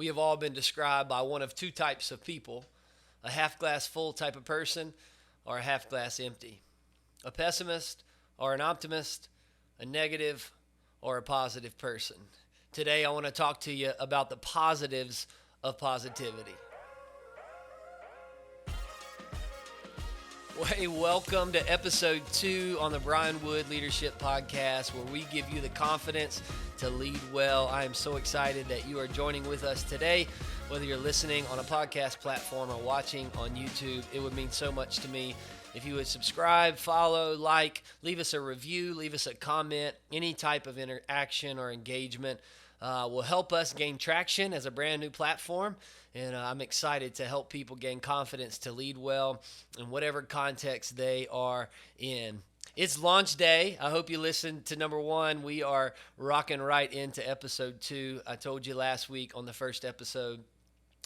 We have all been described by one of two types of people: a half glass full type of person or a half glass empty, a pessimist or an optimist, a negative or a positive person. Today, I want to talk to you about the positives of positivity. Well, hey, welcome to episode 2 on the Brian Wood Leadership Podcast, where we give you the confidence to lead well. I am so excited that you are joining with us today. Whether you're listening on a podcast platform or watching on YouTube, it would mean so much to me if you would subscribe, follow, like, leave us a review, leave us a comment. Any type of interaction or engagement will help us gain traction as a brand new platform. And I'm excited to help people gain confidence to lead well in whatever context they are in. It's launch day. I hope you listened to number 1. We are rocking right into episode 2. I told you last week on the first episode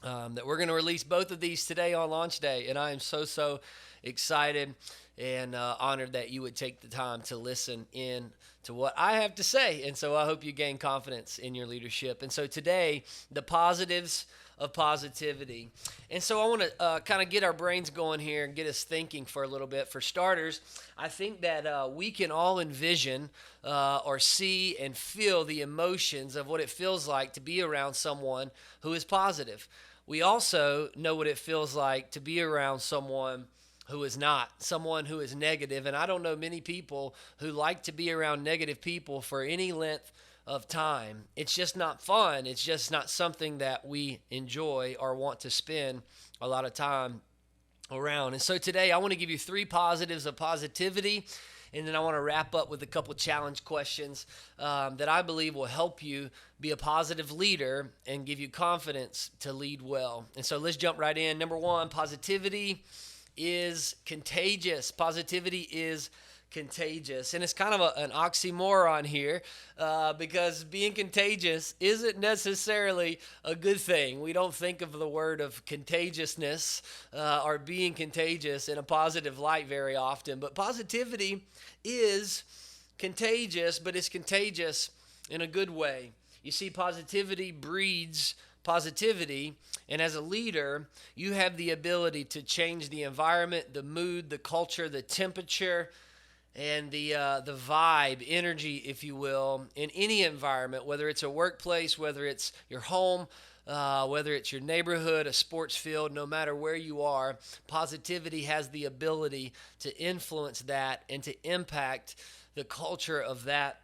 that we're going to release both of these today on launch day. And I am so excited and honored that you would take the time to listen in to what I have to say. And so I hope you gain confidence in your leadership. And so today, the positives of positivity. And so I want to kind of get our brains going here and get us thinking for a little bit. For starters, I think that we can all envision or see and feel the emotions of what it feels like to be around someone who is positive. We also know what it feels like to be around someone who is not, someone who is negative. And I don't know many people who like to be around negative people for any length of time. It's just not fun. It's just not something that we enjoy or want to spend a lot of time around. And so today I want to give you 3 positives of positivity, and then I want to wrap up with a couple challenge questions that I believe will help you be a positive leader and give you confidence to lead well. And so let's jump right in. Number 1, positivity is contagious. Positivity is contagious. And it's kind of an oxymoron here because being contagious isn't necessarily a good thing. We don't think of the word of contagiousness or being contagious in a positive light very often. But positivity is contagious, but it's contagious in a good way. You see, positivity breeds positivity, and as a leader, you have the ability to change the environment, the mood, the culture, the temperature, and the vibe, energy, if you will, in any environment, whether it's a workplace, whether it's your home, whether it's your neighborhood, a sports field, no matter where you are, positivity has the ability to influence that and to impact the culture of that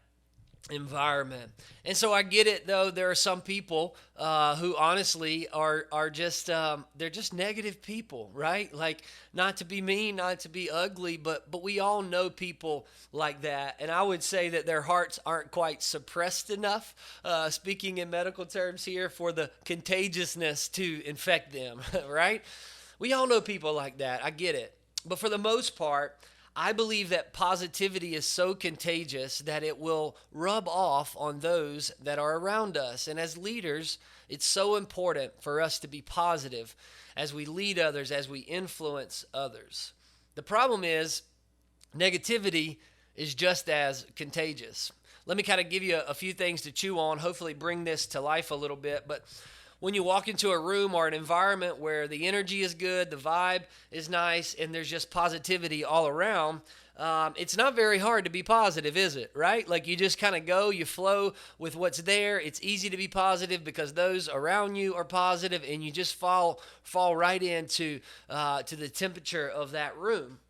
environment. And so I get it, though. There are some people who honestly are just they're just negative people, right? Like, not to be mean, not to be ugly, but we all know people like that. And I would say that their hearts aren't quite suppressed enough, speaking in medical terms here, for the contagiousness to infect them, right? We all know people like that. I get it. But for the most part, I believe that positivity is so contagious that it will rub off on those that are around us. And as leaders, it's so important for us to be positive as we lead others, as we influence others. The problem is, negativity is just as contagious. Let me kind of give you a few things to chew on, hopefully bring this to life a little bit. But when you walk into a room or an environment where the energy is good, the vibe is nice, and there's just positivity all around, it's not very hard to be positive, is it? Right? Like, you just kind of go, you flow with what's there. It's easy to be positive because those around you are positive, and you just fall right into to the temperature of that room.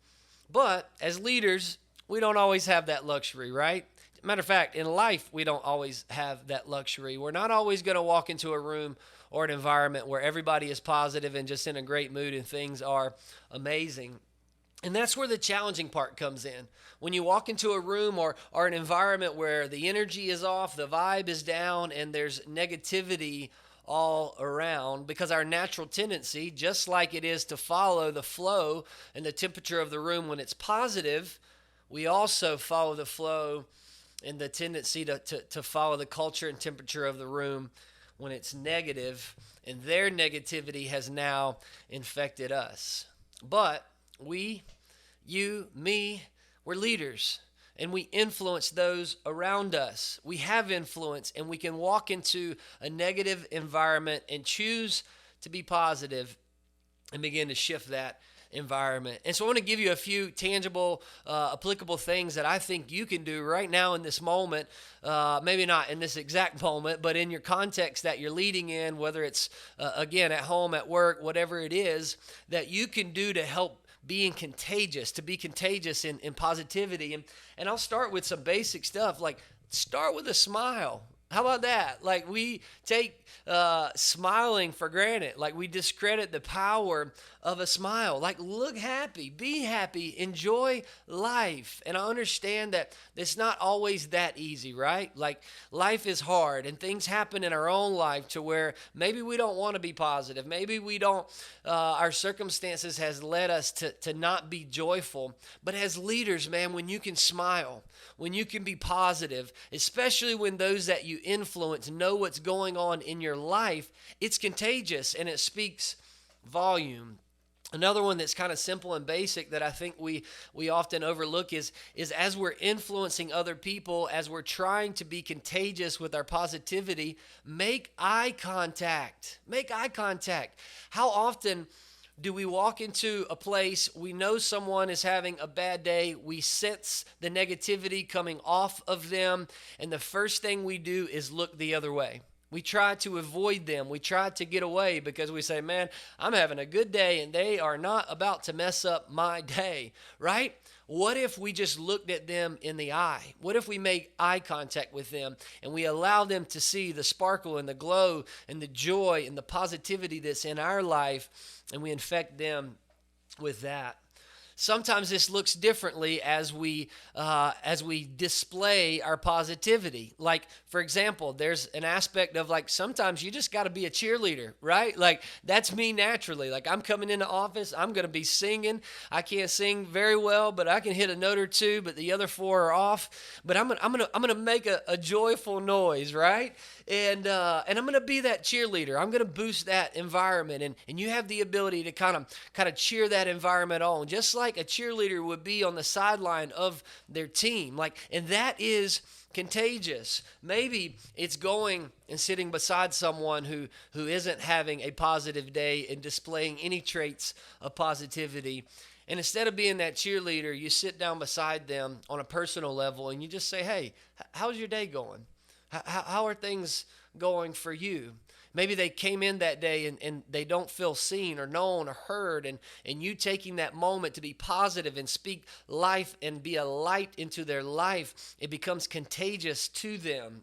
But as leaders, we don't always have that luxury, right? Matter of fact, in life, we don't always have that luxury. We're not always going to walk into a room or an environment where everybody is positive and just in a great mood and things are amazing. And that's where the challenging part comes in. When you walk into a room or an environment where the energy is off, the vibe is down, and there's negativity all around, because our natural tendency, just like it is to follow the flow and the temperature of the room when it's positive, we also follow the flow and the tendency to follow the culture and temperature of the room when it's negative, and their negativity has now infected us. But we, you, me, we're leaders. and we influence those around us. We have influence, and we can walk into a negative environment and choose to be positive and begin to shift that environment. And so I want to give you a few tangible, applicable things that I think you can do right now in this moment. Maybe not in this exact moment, but in your context that you're leading in, whether it's, again, at home, at work, whatever it is, that you can do to help being contagious, to be contagious in positivity. And I'll start with some basic stuff, like start with a smile. How about that? Like, we take smiling for granted. Like, we discredit the power of a smile. Like, look happy, be happy, enjoy life. And I understand that it's not always that easy, right? Like, life is hard, and things happen in our own life to where maybe we don't want to be positive. Maybe we don't, our circumstances has led us to not be joyful. But as leaders, man, when you can smile, when you can be positive, especially when those that you influence know what's going on in your life, it's contagious and it speaks volume. Another one that's kind of simple and basic that I think we often overlook is as we're influencing other people, as we're trying to be contagious with our positivity, make eye contact. Make eye contact. How often do we walk into a place, we know someone is having a bad day, we sense the negativity coming off of them, and the first thing we do is look the other way. We try to avoid them. We try to get away because we say, man, I'm having a good day and they are not about to mess up my day, right? What if we just looked at them in the eye? What if we make eye contact with them and we allow them to see the sparkle and the glow and the joy and the positivity that's in our life, and we infect them with that? Sometimes this looks differently as we display our positivity. Like, for example, there's an aspect of, like, sometimes you just got to be a cheerleader, right? Like, that's me naturally. Like, I'm coming into office, I'm going to be singing. I can't sing very well, but I can hit a note or two, but the other four are off. But I'm gonna make a joyful noise, right? And I'm going to be that cheerleader. I'm going to boost that environment, and you have the ability to kind of cheer that environment on, just like a cheerleader would be on the sideline of their team. Like, and that is contagious. Maybe it's going and sitting beside someone who isn't having a positive day and displaying any traits of positivity. And instead of being that cheerleader, you sit down beside them on a personal level and you just say, hey, how's your day going? How are things going for you? Maybe they came in that day and they don't feel seen or known or heard, and you taking that moment to be positive and speak life and be a light into their life, it becomes contagious to them.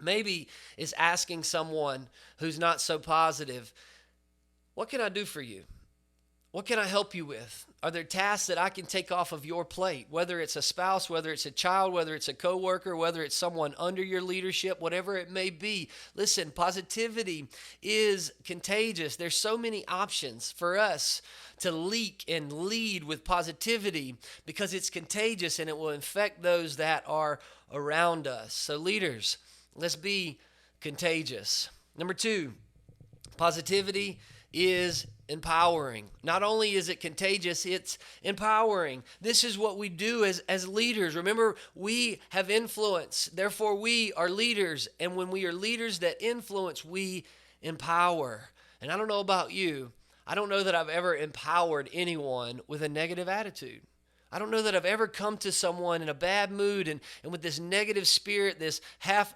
Maybe it's asking someone who's not so positive, what can I do for you? What can I help you with? Are there tasks that I can take off of your plate? Whether it's a spouse, whether it's a child, whether it's a coworker, whether it's someone under your leadership, whatever it may be. Listen, positivity is contagious. There's so many options for us to leak and lead with positivity because it's contagious and it will infect those that are around us. So leaders, let's be contagious. Number 2, positivity is empowering. Not only is it contagious, it's empowering. This is what we do as leaders. Remember, we have influence. Therefore, we are leaders. And when we are leaders that influence, we empower. And I don't know about you. I don't know that I've ever empowered anyone with a negative attitude. I don't know that I've ever come to someone in a bad mood and with this negative spirit, this half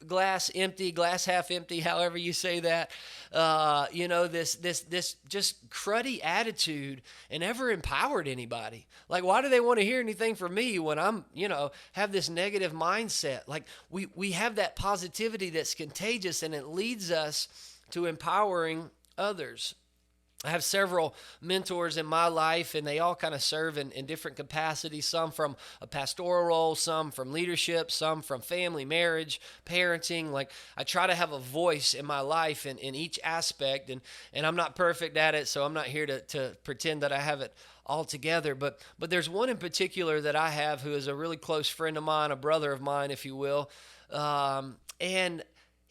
glass empty, glass half empty, however you say that, this just cruddy attitude, and ever empowered anybody. Like, why do they want to hear anything from me when I'm, have this negative mindset? Like, we have that positivity that's contagious, and it leads us to empowering others. I have several mentors in my life, and they all kind of serve in different capacities, some from a pastoral role, some from leadership, some from family, marriage, parenting. Like, I try to have a voice in my life in each aspect, and I'm not perfect at it, so I'm not here to pretend that I have it all together. But there's one in particular that I have who is a really close friend of mine, a brother of mine, if you will, and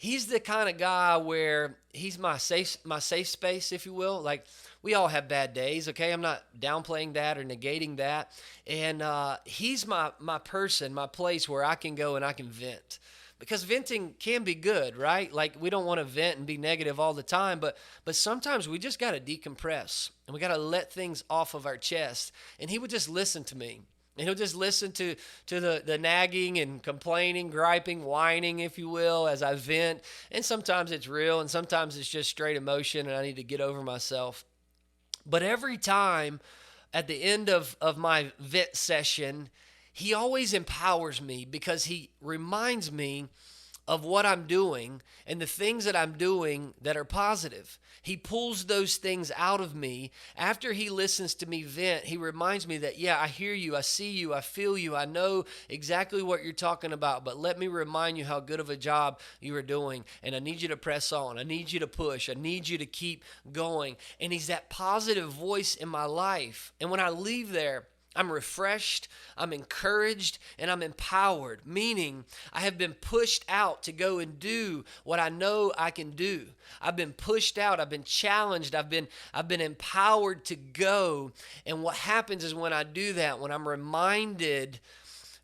he's the kind of guy where he's my safe space, if you will. Like, we all have bad days, okay? I'm not downplaying that or negating that. And he's my person, my place where I can go and I can vent. Because venting can be good, right? Like, we don't want to vent and be negative all the time, but sometimes we just got to decompress and we got to let things off of our chest. And he would just listen to me. And he'll just listen to the nagging and complaining, griping, whining, if you will, as I vent. And sometimes it's real, and sometimes it's just straight emotion, and I need to get over myself. But every time at the end of my vent session, he always empowers me because he reminds me of what I'm doing and the things that I'm doing that are positive. He pulls those things out of me. After he listens to me vent, he reminds me that, yeah, I hear you, I see you, I feel you, I know exactly what you're talking about, but let me remind you how good of a job you are doing, and I need you to press on, I need you to push, I need you to keep going. And he's that positive voice in my life. And when I leave there, I'm refreshed, I'm encouraged, and I'm empowered, meaning I have been pushed out to go and do what I know I can do. I've been pushed out, I've been challenged, I've been empowered to go. And what happens is when I do that, when I'm reminded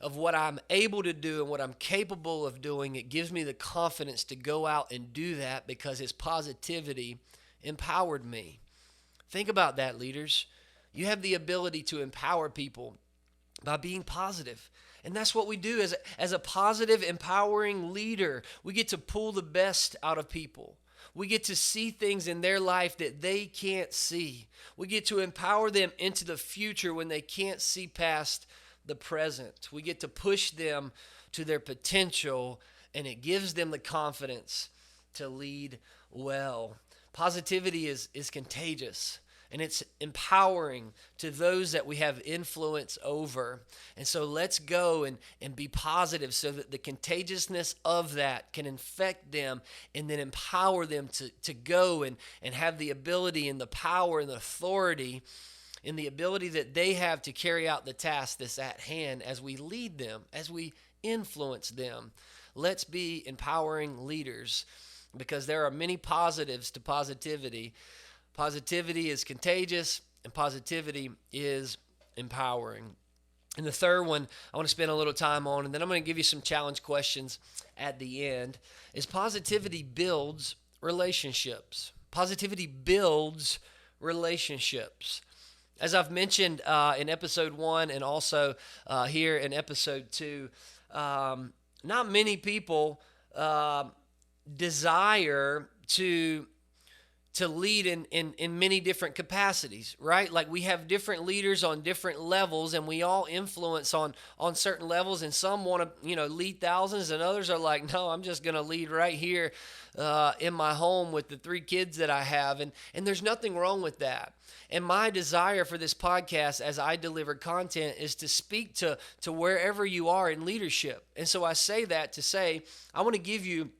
of what I'm able to do and what I'm capable of doing, it gives me the confidence to go out and do that because his positivity empowered me. Think about that, leaders. You have the ability to empower people by being positive. And that's what we do as a positive, empowering leader. We get to pull the best out of people. We get to see things in their life that they can't see. We get to empower them into the future when they can't see past the present. We get to push them to their potential, and it gives them the confidence to lead well. Positivity is contagious. And it's empowering to those that we have influence over. And so let's go and be positive so that the contagiousness of that can infect them and then empower them to go and have the ability and the power and the authority and the ability that they have to carry out the task that's at hand as we lead them, as we influence them. Let's be empowering leaders because there are many positives to positivity. Positivity is contagious, and positivity is empowering. And the third one I want to spend a little time on, and then I'm going to give you some challenge questions at the end, is positivity builds relationships. Positivity builds relationships. As I've mentioned in episode 1 and also here in episode 2, not many people desire to lead in many different capacities, right? Like, we have different leaders on different levels, and we all influence on certain levels, and some want to, lead thousands, and others are like, no, I'm just going to lead right here in my home with the 3 kids that I have, and there's nothing wrong with that. And my desire for this podcast as I deliver content is to speak to wherever you are in leadership. And so I say that to say, I want to give you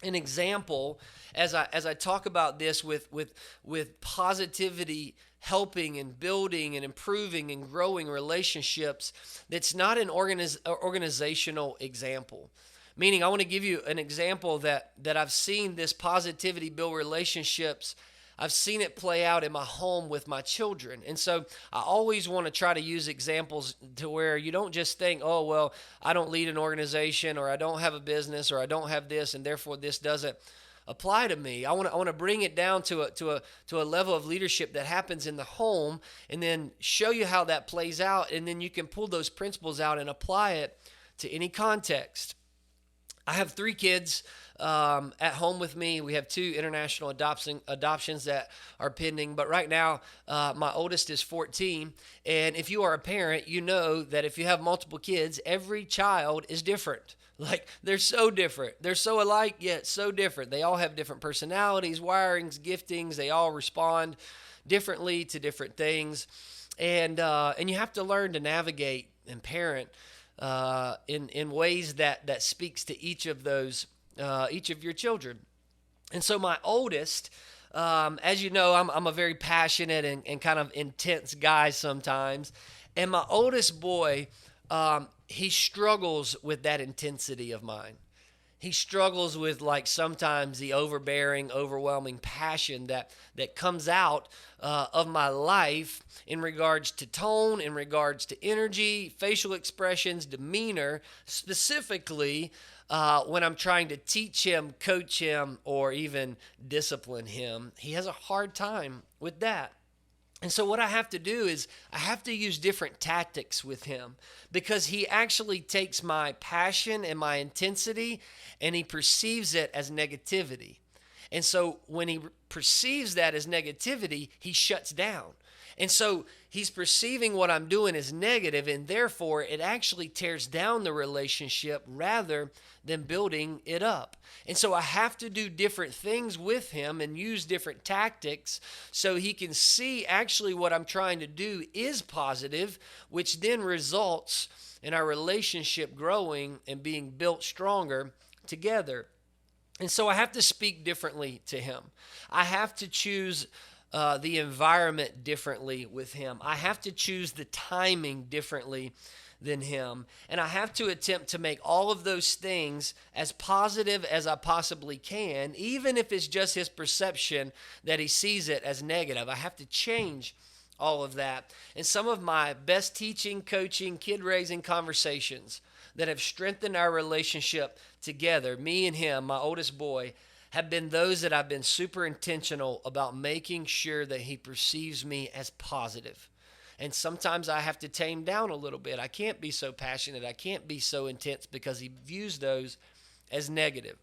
an example as I talk about this with positivity helping and building and improving and growing relationships. That's not an organizational example. Meaning, I want to give you an example that I've seen this positivity build relationships. I've seen it play out in my home with my children. And so I always want to try to use examples to where you don't just think, oh, well, I don't lead an organization, or I don't have a business, or I don't have this, and therefore this doesn't apply to me. I want to bring it down to a level of leadership that happens in the home, and then show you how that plays out, and then you can pull those principles out and apply it to any context. I have 3 kids at home with me. We have 2 international adoptions that are pending. But right now, my oldest is 14. And if you are a parent, you know that if you have multiple kids, every child is different. Like, they're so different. They're so alike, yet so different. They all have different personalities, wirings, giftings. They all respond differently to different things. And you have to learn to navigate and parent in ways that speaks to each of those, each of your children. And so my oldest, as you know, I'm a very passionate and kind of intense guy sometimes. And my oldest boy, he struggles with that intensity of mine. he struggles with like sometimes the overbearing, overwhelming passion that comes out of my life in regards to tone, in regards to energy, facial expressions, demeanor, specifically when I'm trying to teach him, coach him, or even discipline him. He has a hard time with that. And so what I have to do is I have to use different tactics with him because he actually takes my passion and my intensity and he perceives it as negativity. And so when he perceives that as negativity, he shuts down. And so he's perceiving what I'm doing as negative, and therefore it actually tears down the relationship rather than building it up. And so I have to do different things with him and use different tactics so he can see actually what I'm trying to do is positive, which then results in our relationship growing and being built stronger together. And so I have to speak differently to him. I have to choose the environment differently with him. I have to choose the timing differently than him. And I have to attempt to make all of those things as positive as I possibly can, even if it's just his perception that he sees it as negative. I have to change all of that. And some of my best teaching, coaching, kid raising conversations that have strengthened our relationship together, me and him, my oldest boy, have been those that I've been super intentional about making sure that he perceives me as positive. And sometimes I have to tame down a little bit. I can't be so passionate. I can't be so intense because he views those as negative.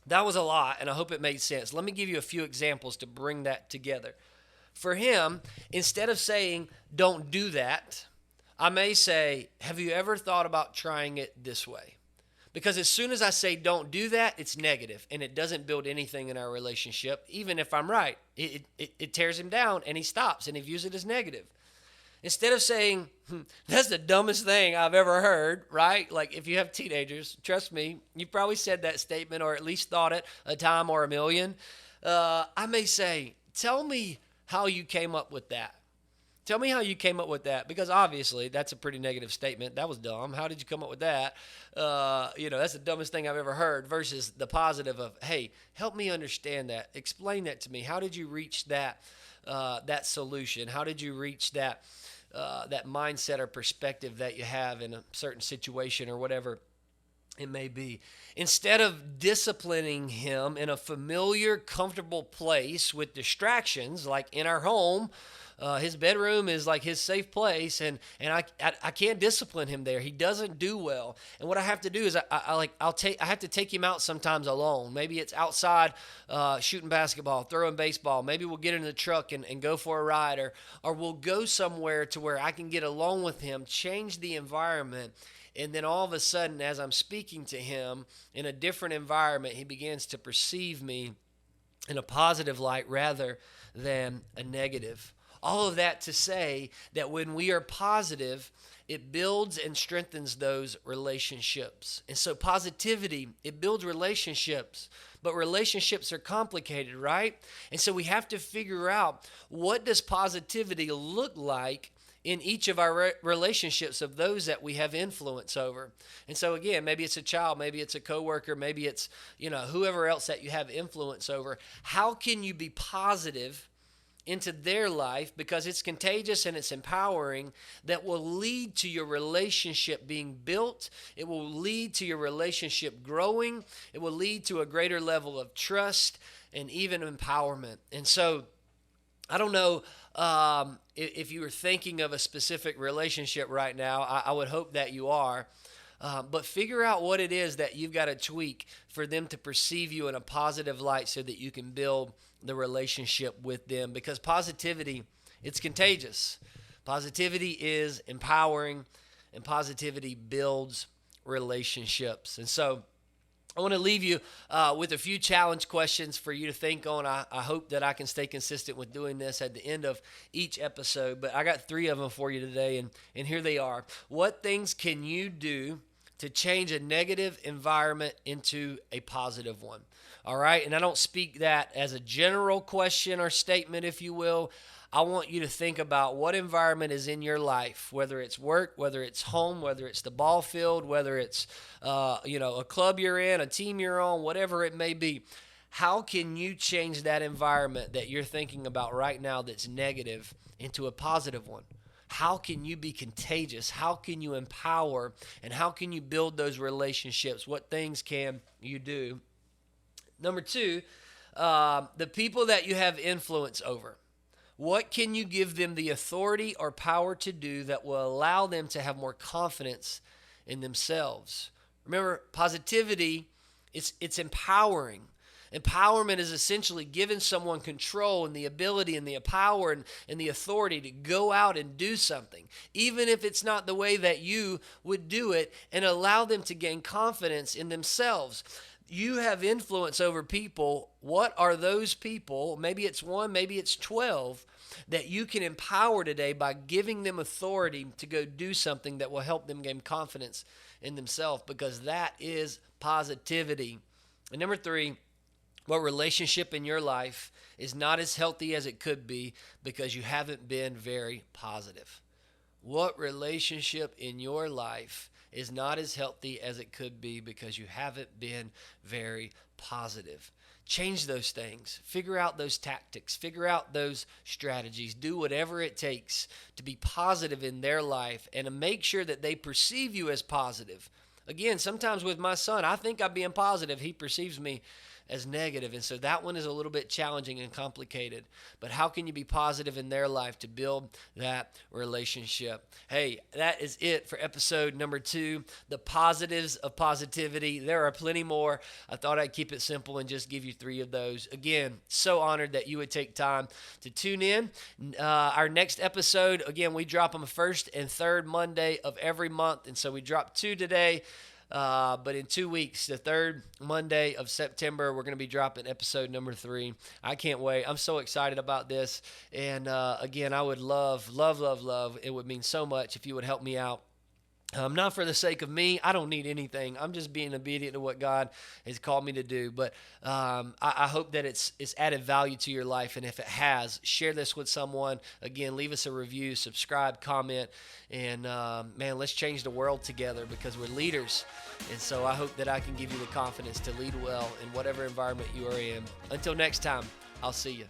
That was a lot, and I hope it made sense. Let me give you a few examples to bring that together. For him, instead of saying, don't do that, I may say, have you ever thought about trying it this way? Because as soon as I say don't do that, it's negative and it doesn't build anything in our relationship. Even if I'm right, it tears him down and he stops and he views it as negative. Instead of saying, that's the dumbest thing I've ever heard, right? Like if you have teenagers, trust me, you've probably said that statement or at least thought it a time or a million. I may say, tell me how you came up with that. Tell me how you came up with that, because obviously that's a pretty negative statement. That was dumb. How did you come up with that? That's the dumbest thing I've ever heard, versus the positive of, hey, help me understand that. Explain that to me. How did you reach that solution? How did you reach that mindset or perspective that you have in a certain situation or whatever it may be? Instead of disciplining him in a familiar, comfortable place with distractions, like in our home, his bedroom is like his safe place, and I can't discipline him there. He doesn't do well, and what I have to do is I have to take him out sometimes alone. Maybe it's outside shooting basketball, throwing baseball. Maybe we'll get in the truck and go for a ride, or we'll go somewhere to where I can get alone with him, change the environment. And then all of a sudden, as I'm speaking to him in a different environment, he begins to perceive me in a positive light rather than a negative. All of that to say that when we are positive, it builds and strengthens those relationships. And so positivity, it builds relationships, but relationships are complicated, right? And so we have to figure out, what does positivity look like in each of our relationships of those that we have influence over. And so again, maybe it's a child, maybe it's a coworker, maybe it's, whoever else that you have influence over. How can you be positive into their life, because it's contagious and it's empowering, that will lead to your relationship being built. It will lead to your relationship growing. It will lead to a greater level of trust and even empowerment. And so I don't know if you were thinking of a specific relationship right now. I would hope that you are. But figure out what it is that you've got to tweak for them to perceive you in a positive light so that you can build the relationship with them, because positivity, it's contagious. Positivity is empowering, and positivity builds relationships. And so I want to leave you with a few challenge questions for you to think on. I hope that I can stay consistent with doing this at the end of each episode, but I got 3 of them for you today, and here they are. What things can you do to change a negative environment into a positive one? All right, and I don't speak that as a general question or statement, if you will. I want you to think about what environment is in your life, whether it's work, whether it's home, whether it's the ball field, whether it's a club you're in, a team you're on, whatever it may be. How can you change that environment that you're thinking about right now that's negative into a positive one? How can you be contagious? How can you empower? And how can you build those relationships? What things can you do? Number two, the people that you have influence over. What can you give them the authority or power to do that will allow them to have more confidence in themselves? Remember, positivity, it's empowering. Empowerment is essentially giving someone control and the ability and the power and the authority to go out and do something, even if it's not the way that you would do it, and allow them to gain confidence in themselves. You have influence over people. What are those people? Maybe it's one, maybe it's 12 that you can empower today by giving them authority to go do something that will help them gain confidence in themselves, because that is positivity. And number three, what relationship in your life is not as healthy as it could be because you haven't been very positive? What relationship in your life is not as healthy as it could be because you haven't been very positive? Change those things. Figure out those tactics. Figure out those strategies. Do whatever it takes to be positive in their life and to make sure that they perceive you as positive. Again, sometimes with my son, I think I'm being positive. He perceives me as negative. And so that one is a little bit challenging and complicated. But how can you be positive in their life to build that relationship? Hey, that is it for episode number 2, the positives of positivity. There are plenty more. I thought I'd keep it simple and just give you 3 of those. Again, so honored that you would take time to tune in. Our next episode, again, we drop them first and third Monday of every month. And so we dropped 2 today. But in 2 weeks, the third Monday of September, we're going to be dropping episode number 3. I can't wait. I'm so excited about this. And again, I would love, it would mean so much if you would help me out. Not for the sake of me. I don't need anything. I'm just being obedient to what God has called me to do. But I hope that it's added value to your life. And if it has, share this with someone. Again, leave us a review, subscribe, comment. And man, let's change the world together because we're leaders. And so I hope that I can give you the confidence to lead well in whatever environment you are in. Until next time, I'll see you.